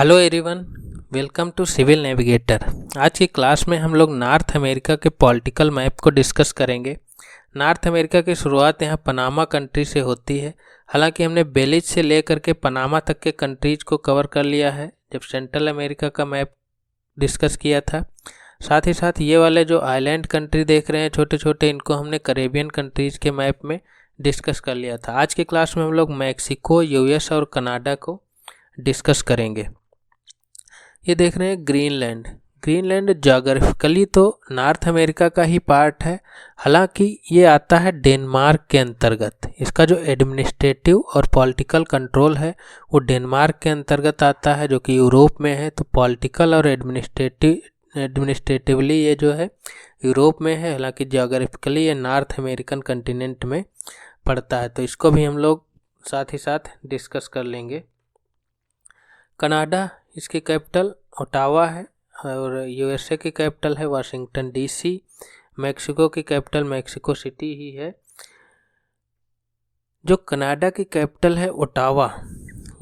Hello everyone, welcome to civil navigator. आज की class में हम लोग नॉर्थ अमेरिका के पॉलिटिकल मैप को डिस्कस करेंगे। नॉर्थ अमेरिका की शुरुआत यहाँ पनामा कंट्री से होती है। हालांकि हमने बेलिज से लेकर के पनामा तक के कंट्रीज को कवर कर लिया है जब सेंट्रल अमेरिका का मैप डिस्कस किया था। साथ ही साथ ये वाले जो आइलैंड कंट्री देख रहे हैं छोटे छोटे, इनको हमने करेबियन कंट्रीज़ के मैप में डिस्कस कर लिया था। आज की क्लास में हम लोग मैक्सिको, यूएस और कनाडा को डिस्कस करेंगे। ये देख रहे हैं ग्रीनलैंड। ग्रीनलैंड ज्योग्राफिकली तो नॉर्थ अमेरिका का ही पार्ट है, हालांकि ये आता है डेनमार्क के अंतर्गत। इसका जो एडमिनिस्ट्रेटिव और पॉलिटिकल कंट्रोल है वो डेनमार्क के अंतर्गत आता है, जो कि यूरोप में है। तो पॉलिटिकल और एडमिनिस्ट्रेटिवली ये जो है यूरोप में है, हालांकि ज्योग्राफिकली ये नॉर्थ अमेरिकन कंटिनेंट में पड़ता है। तो इसको भी हम लोग साथ ही साथ डिस्कस कर लेंगे। कनाडा, इसकी कैपिटल ओटावा है और यूएसए की कैपिटल है वाशिंगटन डीसी। मैक्सिको की कैपिटल मैक्सिको सिटी ही है। जो कनाडा की कैपिटल है ओटावा,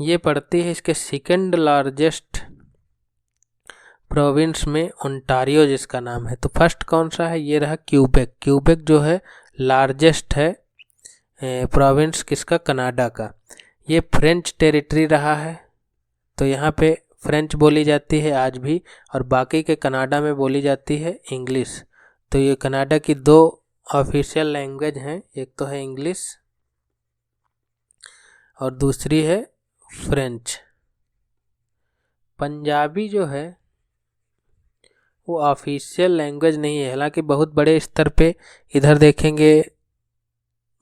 ये पड़ती है इसके सेकंड लार्जेस्ट प्रोविंस में, ओंटारियो जिसका नाम है। तो फर्स्ट कौन सा है? ये रहा क्यूबेक। क्यूबेक जो है लार्जेस्ट है प्रोविंस किसका? कनाडा का। ये फ्रेंच टेरिटरी रहा है, तो यहाँ पे फ्रेंच बोली जाती है आज भी, और बाकी के कनाडा में बोली जाती है इंग्लिश। तो ये कनाडा की दो ऑफिशियल लैंग्वेज हैं, एक तो है इंग्लिश और दूसरी है फ्रेंच। पंजाबी जो है वो ऑफिशियल लैंग्वेज नहीं है, हालांकि बहुत बड़े स्तर पे इधर देखेंगे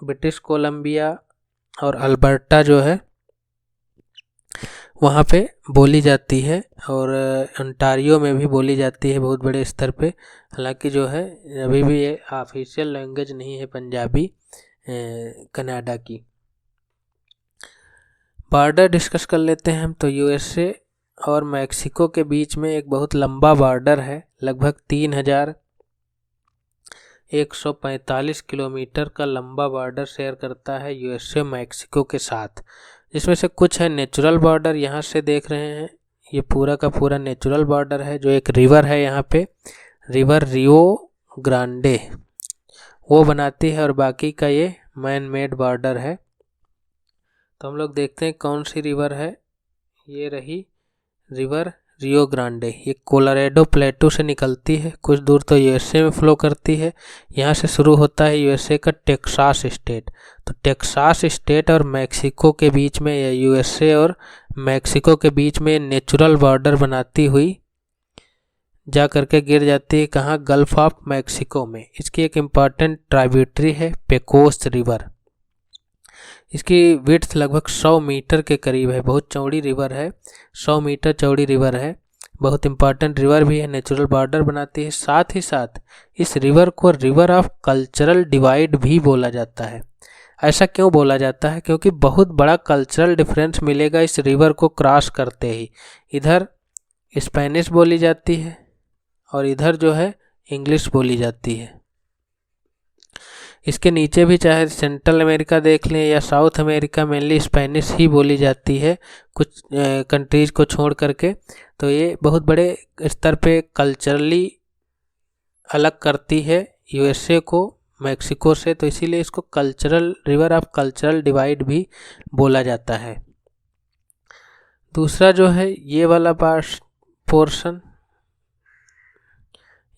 ब्रिटिश कोलंबिया और अल्बर्टा जो है वहाँ पे बोली जाती है, और ओंटारियो में भी बोली जाती है बहुत बड़े स्तर पे। हालांकि जो है अभी भी ये ऑफिशियल लैंग्वेज नहीं है पंजाबी कनाडा की। बॉर्डर डिस्कस कर लेते हैं हम। तो यूएसए और मैक्सिको के बीच में एक बहुत लंबा बॉर्डर है, लगभग 3145 किलोमीटर का लंबा बॉर्डर शेयर करता है यूएसए मैक्सिको के साथ, जिसमें से कुछ है नेचुरल बॉर्डर। यहाँ से देख रहे हैं ये पूरा का पूरा नेचुरल बॉर्डर है। जो एक रिवर है यहाँ पे, रिवर रियो ग्रांडे, वो बनाती है, और बाकी का ये मैन मेड बॉर्डर है। तो हम लोग देखते हैं कौन सी रिवर है। ये रही रिवर रियो ग्रांडे। ये कोलोराडो प्लेटू से निकलती है, कुछ दूर तो यूएसए में फ्लो करती है। यहाँ से शुरू होता है यूएसए का टेक्सास स्टेट। तो टेक्सास स्टेट और मैक्सिको के बीच में, या यूएसए और मैक्सिको के बीच में नेचुरल बॉर्डर बनाती हुई जा करके गिर जाती है कहाँ? गल्फ ऑफ मैक्सिको में। इसकी एक इम्पॉर्टेंट ट्राइब्यूटरी है पेकोस रिवर। इसकी विड्थ लगभग 100 मीटर के करीब है, बहुत चौड़ी रिवर है, 100 मीटर चौड़ी रिवर है, बहुत इंपॉर्टेंट रिवर भी है, नेचुरल बॉर्डर बनाती है। साथ ही साथ इस रिवर को रिवर ऑफ कल्चरल डिवाइड भी बोला जाता है। ऐसा क्यों बोला जाता है? क्योंकि बहुत बड़ा कल्चरल डिफरेंस मिलेगा इस रिवर को क्रॉस करते ही। इधर स्पेनिश बोली जाती है और इधर जो है इंग्लिश बोली जाती है। इसके नीचे भी चाहे सेंट्रल अमेरिका देख लें या साउथ अमेरिका, मेनली स्पेनिश ही बोली जाती है कुछ कंट्रीज़ को छोड़ करके। तो ये बहुत बड़े स्तर पे कल्चरली अलग करती है यूएसए को मैक्सिको से, तो इसीलिए इसको cultural river of cultural divide भी बोला जाता है। दूसरा जो है ये वाला पोर्शन,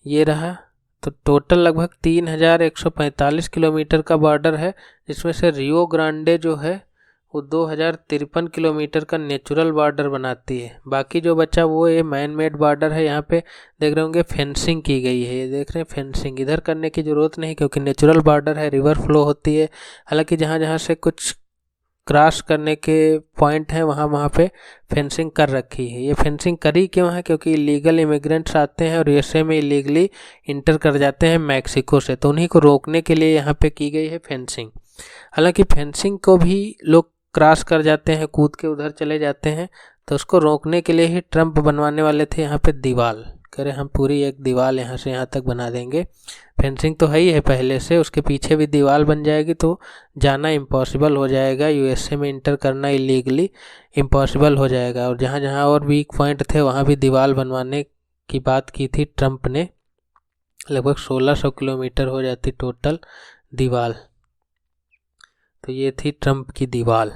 ये रहा। तो टोटल लगभग 3145 किलोमीटर का बॉर्डर है, जिसमें से रियो ग्रांडे जो है वो 2053 किलोमीटर का नेचुरल बॉर्डर बनाती है। बाकी जो बचा वो ये मैन मेड बॉर्डर है। यहाँ पे देख रहे होंगे फेंसिंग की गई है, ये देख रहे हैं फेंसिंग। इधर करने की ज़रूरत नहीं क्योंकि नेचुरल बॉर्डर है, रिवर फ्लो होती है। हालांकि जहाँ जहाँ से कुछ क्रॉस करने के पॉइंट हैं वहाँ पे फेंसिंग कर रखी है। ये फेंसिंग करी क्यों है? क्योंकि इलीगल इमिग्रेंट्स आते हैं और यूएसए में इलीगली इंटर कर जाते हैं मैक्सिको से, तो उन्हीं को रोकने के लिए यहाँ पे की गई है फेंसिंग। हालांकि फेंसिंग को भी लोग क्रॉस कर जाते हैं, कूद के उधर चले जाते हैं, तो उसको रोकने के लिए ही ट्रम्प बनवाने वाले थे यहाँ पे दीवार, कह रहे हम पूरी एक दीवार यहाँ से यहाँ तक बना देंगे। फेंसिंग तो है ही है पहले से, उसके पीछे भी दीवार बन जाएगी तो जाना इम्पॉसिबल हो जाएगा, यूएसए में इंटर करना इलीगली इम्पॉसिबल हो जाएगा। और जहाँ जहाँ और वीक पॉइंट थे वहाँ भी दीवार बनवाने की बात की थी ट्रंप ने। लगभग 1600 किलोमीटर हो जाती टोटल दीवार। तो ये थी ट्रंप की दीवार।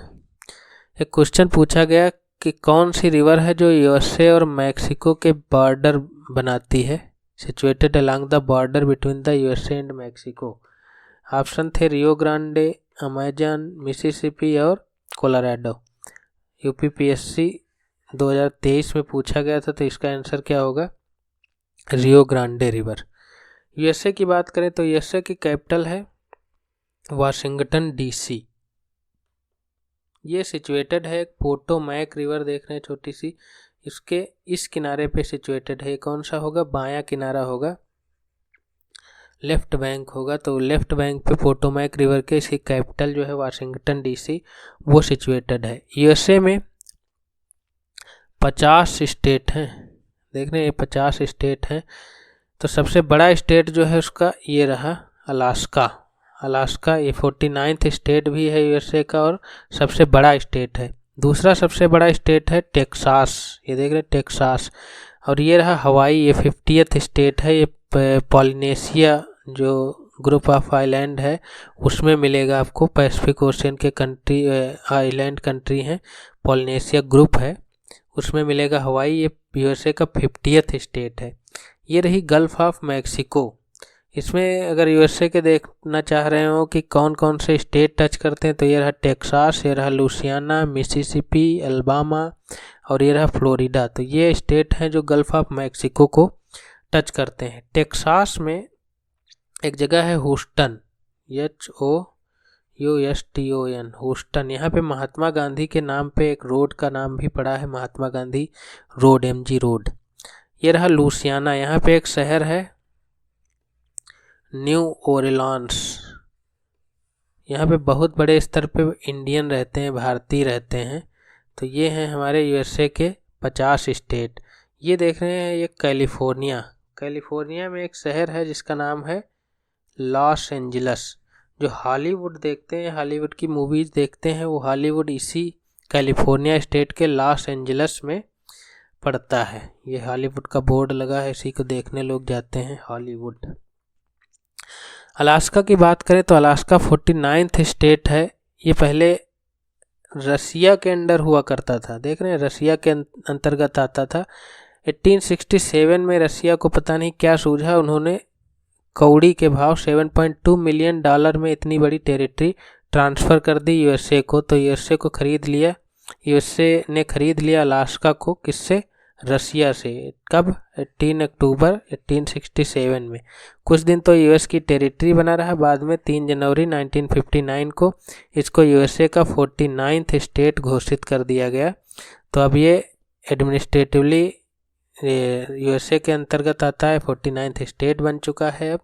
एक क्वेश्चन पूछा गया कि कौन सी रिवर है जो यूएसए और मैक्सिको के बॉर्डर बनाती है, situated along the border between the USA and Mexico. Option थे रियो ग्रांडे, अमेजन, मिसिसिपी और कोलोराडो। यूपीपीएससी 2023 में पूछा गया था, तो इसका आंसर क्या होगा, रियो ग्रांडे रिवर। यूएसए की बात करें तो यूएसए की कैपिटल है वाशिंगटन डीसी। ये सिचुएटेड है, पोटोमैक रिवर देख रहे हैं छोटी सी, इसके इस किनारे पे सिचुएटेड है। कौन सा होगा, बायां किनारा होगा, लेफ्ट बैंक होगा। तो लेफ्ट बैंक पे पोटोमैक रिवर के इसकी कैपिटल जो है वाशिंगटन डीसी वो सिचुएटेड है। यूएसए में 50 स्टेट हैं, देख रहे हैं 50 स्टेट हैं। तो सबसे बड़ा स्टेट जो है उसका ये रहा अलास्का। अलास्का ये 49th स्टेट भी है यूएसए का और सबसे बड़ा स्टेट है। दूसरा सबसे बड़ा स्टेट है टेक्सास, ये देख रहे हैं टेक्सास। और ये रहा हवाई, ये 50th स्टेट है। ये पॉलिनेशिया जो ग्रुप ऑफ आइलैंड है उसमें मिलेगा आपको, पैसिफिक ओशियन के कंट्री आइलैंड कंट्री हैं, पॉलिनेशिया ग्रुप है उसमें मिलेगा हवाई। ये यूएसए का 50th स्टेट है। ये रही गल्फ ऑफ मैक्सिको। इसमें अगर यूएसए के देखना चाह रहे हो कि कौन कौन से स्टेट टच करते हैं तो ये रहा टेक्सास, ये रहा लुसियाना, मिसिसिपी, अल्बामा और ये रहा फ्लोरिडा। तो ये स्टेट हैं जो गल्फ ऑफ मैक्सिको को टच करते हैं। टेक्सास में एक जगह है ह्यूस्टन, HOUSTON, ह्यूस्टन। यहाँ पे महात्मा गांधी के नाम पे एक रोड का नाम भी पड़ा है, Mahatma Gandhi road, MG road. ये रहा लुसियाना, यहाँ पे एक शहर है न्यू ओरलांस। यहाँ पे बहुत बड़े स्तर पे इंडियन रहते हैं, भारतीय रहते हैं। तो ये हैं हमारे यूएसए के 50 स्टेट। ये देख रहे हैं ये कैलिफोर्निया। कैलिफोर्निया में एक शहर है जिसका नाम है लॉस एंजलस। जो हॉलीवुड देखते हैं, हॉलीवुड की मूवीज़ देखते हैं, वो हॉलीवुड इसी कैलिफोर्निया स्टेट के लॉस एंजलस में पड़ता है। ये हॉलीवुड का बोर्ड लगा है, इसी को देखने लोग जाते हैं, हॉलीवुड। अलास्का की बात करें तो अलास्का 49th स्टेट है। ये पहले रसिया के अंडर हुआ करता था, देख रहे हैं रसिया के अंतर्गत आता था। 1867 में रसिया को पता नहीं क्या सूझा, उन्होंने कौड़ी के भाव $7.2 मिलियन में इतनी बड़ी टेरिटरी ट्रांसफ़र कर दी यूएसए को। तो यूएसए को खरीद लिया, यूएसए ने खरीद लिया अलास्का को, किससे, रसिया से। कब, 18 अक्टूबर 1867 में। कुछ दिन तो यूएस की टेरिटरी बना रहा, बाद में 3 जनवरी 1959 को इसको यूएसए का 49th स्टेट घोषित कर दिया गया। तो अब ये एडमिनिस्ट्रेटिवली यूएसए के अंतर्गत आता है, 49th स्टेट बन चुका है अब।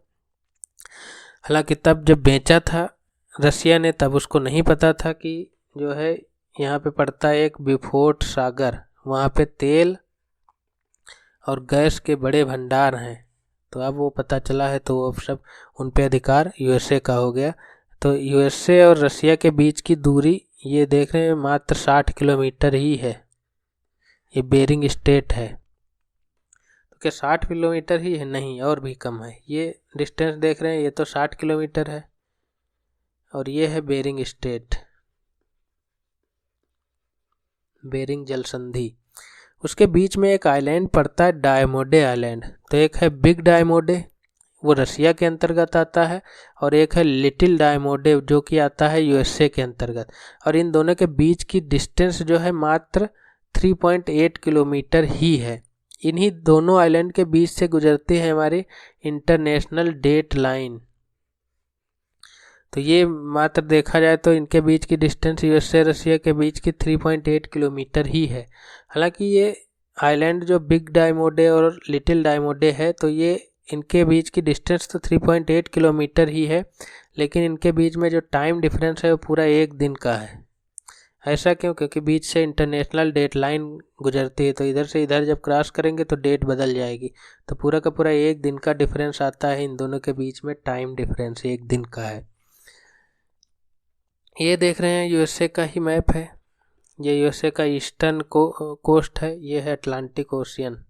हालांकि तब जब बेचा था रसिया ने तब उसको नहीं पता था कि जो है यहाँ पे पड़ता है एक बिफोर्ट सागर, वहाँ पे तेल और गैस के बड़े भंडार हैं। तो अब वो पता चला है तो वो सब उन पे अधिकार यूएसए का हो गया। तो यूएसए और रसिया के बीच की दूरी ये देख रहे हैं मात्र 60 किलोमीटर ही है। ये बेरिंग स्टेट है, तो क्या 60 किलोमीटर ही है, नहीं और भी कम है। ये डिस्टेंस देख रहे हैं, ये तो 60 किलोमीटर है और ये है बेरिंग स्टेट, बेरिंग जल संधि। उसके बीच में एक आइलैंड पड़ता है डायमोडे आइलैंड। तो एक है बिग डायमोडे, वो रसिया के अंतर्गत आता है, और एक है लिटिल डायमोडे जो कि आता है यूएसए के अंतर्गत। और इन दोनों के बीच की डिस्टेंस जो है मात्र 3.8 किलोमीटर ही है। इन्हीं दोनों आइलैंड के बीच से गुजरती है हमारी इंटरनेशनल डेट लाइन। तो ये मात्र देखा जाए तो इनके बीच की डिस्टेंस यूएसए रसिया के बीच की 3.8 किलोमीटर ही है। हालांकि ये आइलैंड जो बिग डायमोडे और लिटिल डायमोडे है तो ये इनके बीच की डिस्टेंस तो 3.8 किलोमीटर ही है, लेकिन इनके बीच में जो टाइम डिफरेंस है वो पूरा एक दिन का है। ऐसा क्यों? क्योंकि बीच से इंटरनेशनल डेट लाइन गुजरती है, तो इधर से इधर जब क्रॉस करेंगे तो डेट बदल जाएगी। तो पूरा का पूरा एक दिन का डिफरेंस आता है इन दोनों के बीच में, टाइम डिफरेंस एक दिन का है। ये देख रहे हैं यूएसए का ही मैप है। ये यूएसए का ईस्टर्न कोस्ट है, ये है अटलांटिक ओशियन।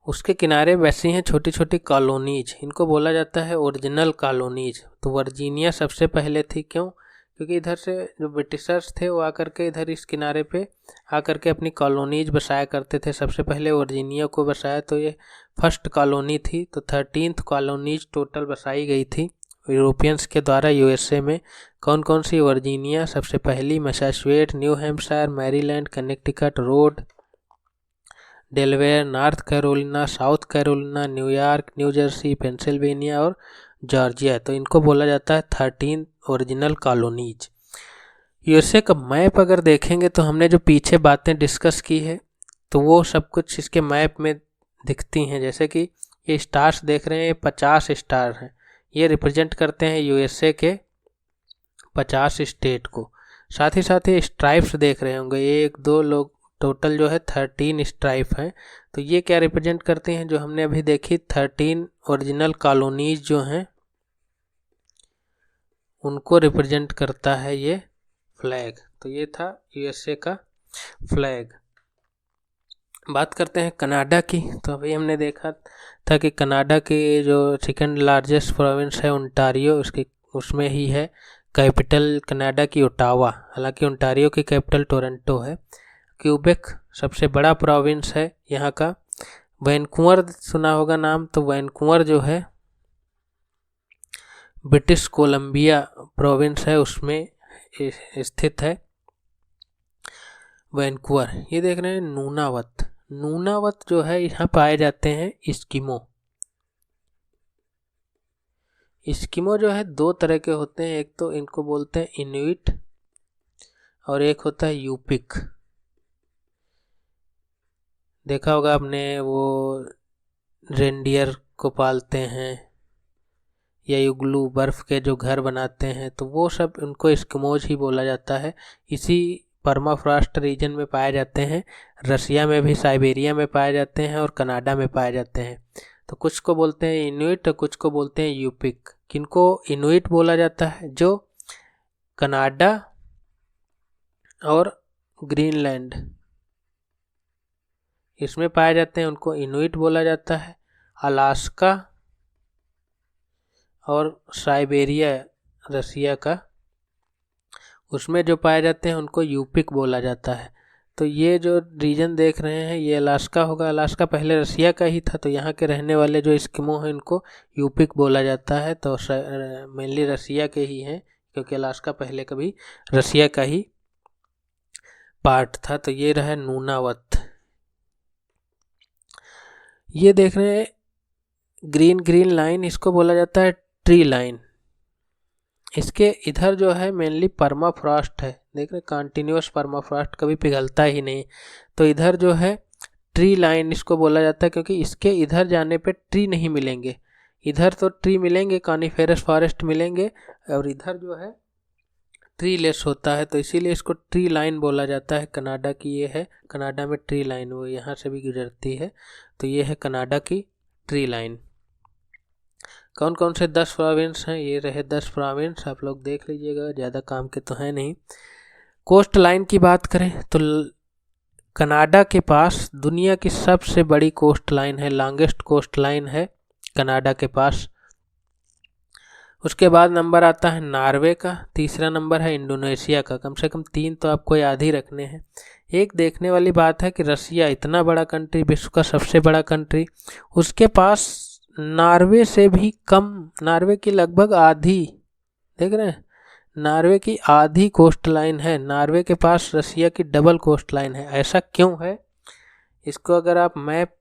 उसके किनारे वैसी हैं छोटी छोटी कॉलोनीज, इनको बोला जाता है ओरिजिनल कॉलोनीज। तो वर्जीनिया सबसे पहले थी, क्यों? क्योंकि इधर से जो ब्रिटिशर्स थे वो आकर के इधर इस किनारे पे आकर के अपनी कॉलोनीज बसाया करते थे। सबसे पहले वर्जीनिया को बसाया, तो ये फर्स्ट कॉलोनी थी। तो 13th कॉलोनीज टोटल बसाई गई थी यूरोपियंस के द्वारा यूएसए में। कौन कौन सी? वर्जीनिया सबसे पहली, Massachusetts, new Hampshire, Maryland, Connecticut, road Delaware, north Carolina, south Carolina, New York, new Jersey, Pennsylvania और जॉर्जिया। तो इनको बोला जाता है 13 ओरिजिनल कॉलोनीज। यूएसए का मैप अगर देखेंगे तो हमने जो पीछे बातें डिस्कस की है तो वो सब कुछ इसके मैप में दिखती हैं। जैसे कि ये स्टार्स देख रहे हैं, ये 50 स्टार हैं, ये रिप्रेजेंट करते हैं यूएसए के 50 स्टेट को। साथ ही ये स्ट्राइप्स देख रहे होंगे, 1 2 लोग टोटल जो है 13 स्ट्राइप हैं। तो ये क्या रिप्रेजेंट करते हैं? जो हमने अभी देखी 13 ओरिजिनल कॉलोनीज जो हैं उनको रिप्रेजेंट करता है ये फ्लैग। तो ये था यूएसए का फ्लैग। बात करते हैं कनाडा की। तो अभी हमने देखा था कि कनाडा की जो सेकंड लार्जेस्ट प्रोविंस है ओंटारियो, उसमें ही है कैपिटल कनाडा की ओटावा। हालांकि ओंटारियो की कैपिटल टोरंटो है। क्यूबेक सबसे बड़ा प्रोविंस है यहाँ का। वैनकूवर सुना होगा नाम, तो वैनकूवर जो है ब्रिटिश कोलंबिया प्रोविंस है, उसमें स्थित है वैनकूवर। ये देख रहे हैं नूनावत। नूनावत जो है यहाँ पाए जाते हैं इस्किमो। इस्किमो जो है 2 तरह के होते हैं, एक तो इनको बोलते हैं इनुइट और एक होता है यूपिक। देखा होगा आपने, वो रेंडियर को पालते हैं या युगलू बर्फ़ के जो घर बनाते हैं, तो वो सब उनको एस्किमोज ही बोला जाता है। इसी परमाफ्रॉस्ट रीजन में पाए जाते हैं। रसिया में भी, साइबेरिया में पाए जाते हैं और कनाडा में पाए जाते हैं। तो कुछ को बोलते हैं इनुइट और कुछ को बोलते हैं यूपिक। किनको इनुइट बोला जाता है? जो कनाडा और ग्रीनलैंड इसमें पाए जाते हैं, उनको इनुइट बोला जाता है। अलास्का और साइबेरिया रसिया का, उसमें जो पाए जाते हैं उनको यूपिक बोला जाता है। तो ये जो रीजन देख रहे हैं ये अलास्का होगा। अलास्का पहले रसिया का ही था, तो यहाँ के रहने वाले जो एस्किमो हैं इनको यूपिक बोला जाता है। तो मेनली रसिया के ही हैं, क्योंकि अलास्का पहले कभी रसिया का ही पार्ट था। तो ये रहा नूनावत। ये देख रहे हैं ग्रीन लाइन, इसको बोला जाता है ट्री लाइन। इसके इधर जो है मेनली परमाफ्रॉस्ट है। देख रहे कंटिन्यूस परमाफ्रॉस्ट, कभी पिघलता ही नहीं। तो इधर जो है ट्री लाइन इसको बोला जाता है, क्योंकि इसके इधर जाने पे ट्री नहीं मिलेंगे। इधर तो ट्री मिलेंगे, कॉनिफेरस फॉरेस्ट मिलेंगे, और इधर जो है ट्री लेस होता है, तो इसीलिए इसको ट्री लाइन बोला जाता है। कनाडा की ये है, कनाडा में ट्री लाइन वो यहाँ से भी गुजरती है। तो ये है कनाडा की ट्री लाइन। कौन कौन से 10 प्रोविंस हैं? ये रहे 10 प्रोविंस, आप लोग देख लीजिएगा, ज़्यादा काम के तो है नहीं। कोस्ट लाइन की बात करें तो कनाडा के पास दुनिया की सबसे बड़ी कोस्ट लाइन है, लॉन्गेस्ट कोस्ट लाइन है कनाडा के पास। उसके बाद नंबर आता है नॉर्वे का, तीसरा नंबर है इंडोनेशिया का। कम से कम 3 तो आपको याद ही रखने हैं। एक देखने वाली बात है कि रसिया इतना बड़ा कंट्री, विश्व का सबसे बड़ा कंट्री, उसके पास नॉर्वे से भी कम, नॉर्वे की लगभग आधी, देख रहे हैं, नॉर्वे की आधी कोस्ट लाइन है। नॉर्वे के पास रसिया की डबल कोस्ट लाइन है। ऐसा क्यों है? इसको अगर आप मैप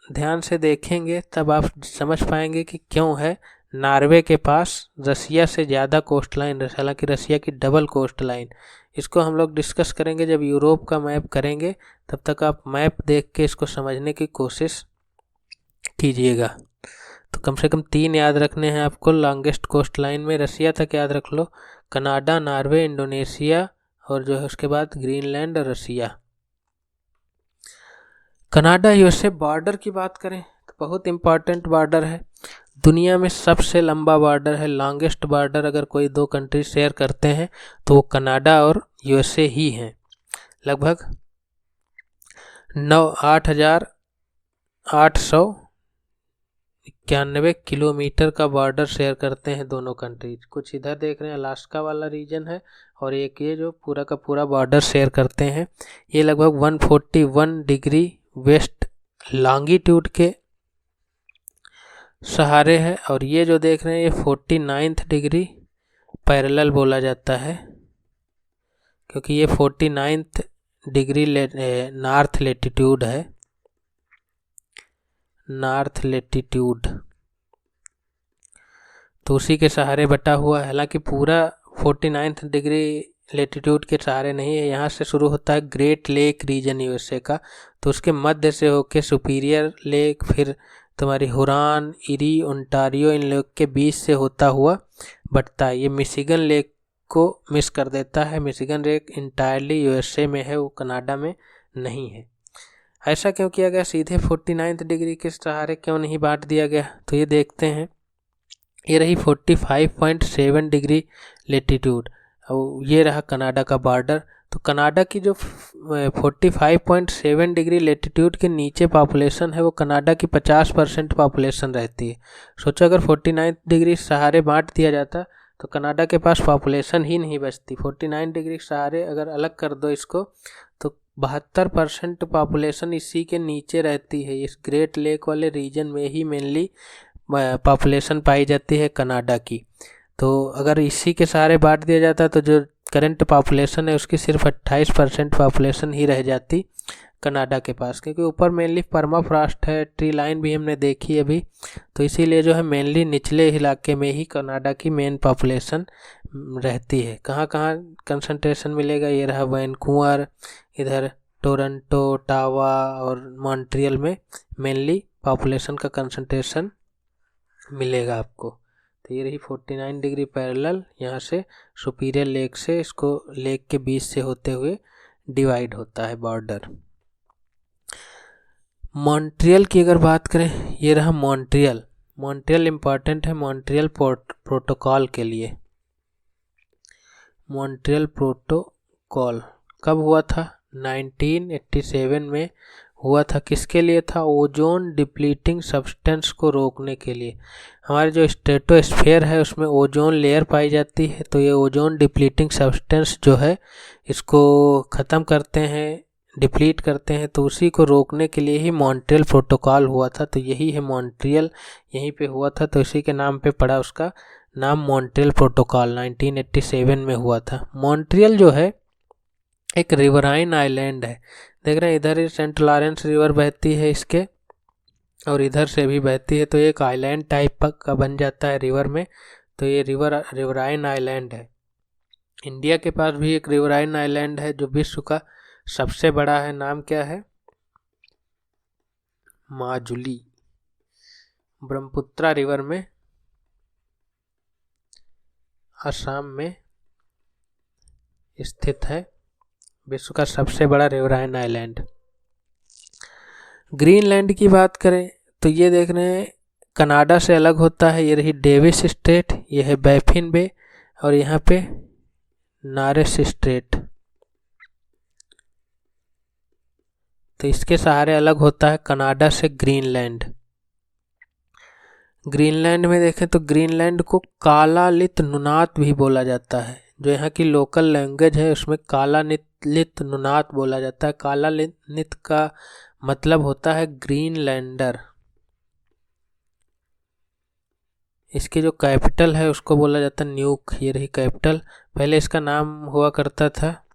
ध्यान से देखेंगे तब आप समझ पाएंगे कि क्यों है नॉर्वे के पास रसिया से ज़्यादा कोस्ट लाइन, हालांकि रसिया की डबल कोस्ट लाइन। इसको हम लोग डिस्कस करेंगे जब यूरोप का मैप करेंगे, तब तक आप मैप देख के इसको समझने की कोशिश कीजिएगा। तो कम से कम 3 याद रखने हैं आपको। लॉन्गेस्ट कोस्ट लाइन में रसिया तक याद रख लो, कनाडा, नॉर्वे, इंडोनेशिया और जो है उसके बाद ग्रीनलैंड और रसिया। कनाडा यूएसए बॉर्डर की बात करें तो बहुत इम्पॉर्टेंट बॉर्डर है, दुनिया में सबसे लंबा बॉर्डर है। लॉन्गेस्ट बॉर्डर अगर कोई दो कंट्री शेयर करते हैं तो वो कनाडा और यूएसए ही हैं। लगभग 8,891 किलोमीटर का बॉर्डर शेयर करते हैं दोनों कंट्रीज। कुछ इधर देख रहे हैं अलास्का वाला रीजन है, और एक ये जो पूरा का पूरा बॉर्डर शेयर करते हैं, ये लगभग 141 डिग्री वेस्ट लॉन्गिट्यूड के सहारे है। और ये जो देख रहे हैं ये 49 डिग्री पैरेलल बोला जाता है, क्योंकि ये 49 डिग्री नॉर्थ लेटीट्यूड है, नॉर्थ लेटीट्यूड, तो उसी के सहारे बटा हुआ है। हालांकि पूरा 49 डिग्री लेटीट्यूड के सहारे नहीं है, यहाँ से शुरू होता है ग्रेट लेक रीजन यूएसए का, तो उसके मध्य से होके सुपीरियर लेक, फिर तुम्हारी हुरान, इरी, ओंटारियो, इन लेक के बीच से होता हुआ बढ़ता है। ये मिशिगन लेक को मिस कर देता है, मिशिगन लेक इंटायरली यूएसए में है, वो कनाडा में नहीं है। ऐसा क्यों किया गया, सीधे 49 डिग्री के सहारे क्यों नहीं बांट दिया गया, तो ये देखते हैं। ये रही 45.7 डिग्री लेटीट्यूड, और ये रहा कनाडा का बॉर्डर। तो कनाडा की जो 45.7 डिग्री लेटीट्यूड के नीचे पॉपुलेशन है, वो कनाडा की 50% पॉपुलेशन रहती है। सोचो अगर 49 डिग्री सहारे बांट दिया जाता तो कनाडा के पास पॉपुलेशन ही नहीं बचती। 49 डिग्री सहारे अगर अलग कर दो इसको, तो 72% पॉपुलेशन इसी के नीचे रहती है। इस ग्रेट लेक वाले रीजन में ही मेनली पॉपुलेशन पाई जाती है कनाडा की। तो अगर इसी के सहारे बांट दिया जाता तो जो करंट पॉपुलेशन है उसकी सिर्फ 28% पॉपुलेशन ही रह जाती कनाडा के पास, क्योंकि ऊपर मेनली परमाफ्रॉस्ट है, ट्री लाइन भी हमने देखी अभी, तो इसीलिए जो है मेनली निचले इलाके में ही कनाडा की मेन पॉपुलेशन रहती है। कहाँ कहाँ कंसंट्रेशन मिलेगा, ये रहा वैनकूवर, इधर टोरंटो, ओटावा और मॉन्ट्रियल में मेनली पॉपुलेशन का कंसंट्रेशन मिलेगा आपको। तो ये रही 49 डिग्री पैरेलल, यहाँ से सुपीरियर लेक से इसको लेक के बीच से होते हुए डिवाइड होता है बॉर्डर। मॉन्ट्रियल की अगर बात करें, ये रहा मॉन्ट्रियल। मॉन्ट्रियल इम्पॉर्टेंट है मॉन्ट्रियल प्रोटोकॉल के लिए। मॉन्ट्रियल प्रोटोकॉल कब हुआ था, 1987 में हुआ था। किसके लिए था, ओजोन डिप्लीटिंग सब्सटेंस को रोकने के लिए। हमारे जो स्ट्रेटोस्फेयर है उसमें ओजोन लेयर पाई जाती है, तो ये ओजोन डिप्लीटिंग सब्सटेंस जो है इसको ख़त्म करते हैं, डिप्लीट करते हैं, तो उसी को रोकने के लिए ही मॉन्ट्रियल प्रोटोकॉल हुआ था। तो यही है मॉन्ट्रियल, यहीं पे हुआ था, तो इसी के नाम पे पड़ा उसका नाम मॉन्ट्रियल प्रोटोकॉल, 1987 में हुआ था। मॉन्ट्रियल जो है एक रिवराइन आइलैंड है, देख रहे हैं इधर ही सेंट लॉरेंस रिवर बहती है इसके, और इधर से भी बहती है, तो एक आइलैंड टाइप का बन जाता है रिवर में। तो ये रिवराइन आइलैंड है। इंडिया के पास भी एक रिवराइन आइलैंड है जो विश्व का सबसे बड़ा है, नाम क्या है, माजुली, ब्रह्मपुत्रा रिवर में, असम में स्थित है, विश्व का सबसे बड़ा रिवराइन आइलैंड। ग्रीनलैंड की बात करें तो ये देख रहे हैं कनाडा से अलग होता है, ये रही डेविस स्ट्रेट, ये है बैफिन बे, और यहाँ पे नारेस स्ट्रेट, तो इसके सहारे अलग होता है कनाडा से ग्रीनलैंड। ग्रीनलैंड में देखें तो ग्रीनलैंड को कालालित नुनात भी बोला जाता है, जो यहाँ की लोकल लैंग्वेज है उसमें कालालित नुनात बोला जाता है। कालालित का मतलब होता है ग्रीनलैंडर। इसकी जो कैपिटल है उसको बोला जाता है न्यूक, ये रही कैपिटल। पहले इसका नाम हुआ करता था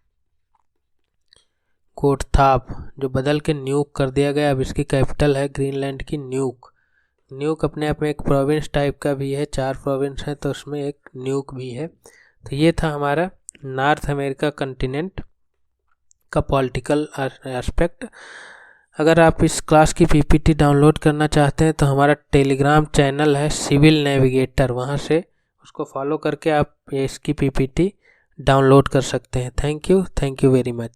कोटथाप, जो बदल के न्यूक कर दिया गया। अब इसकी कैपिटल है ग्रीनलैंड की न्यूक। न्यूक अपने आप में एक प्रोविंस टाइप का भी है, 4 प्रोविंस है तो उसमें एक न्यूक भी है। तो ये था हमारा नॉर्थ अमेरिका कंटिनेंट का पॉलिटिकल एस्पेक्ट। अगर आप इस क्लास की पीपीटी डाउनलोड करना चाहते हैं तो हमारा टेलीग्राम चैनल है सिविल नेविगेटर, वहाँ से उसको फॉलो करके आप इसकी पीपीटी डाउनलोड कर सकते हैं। Thank you very much.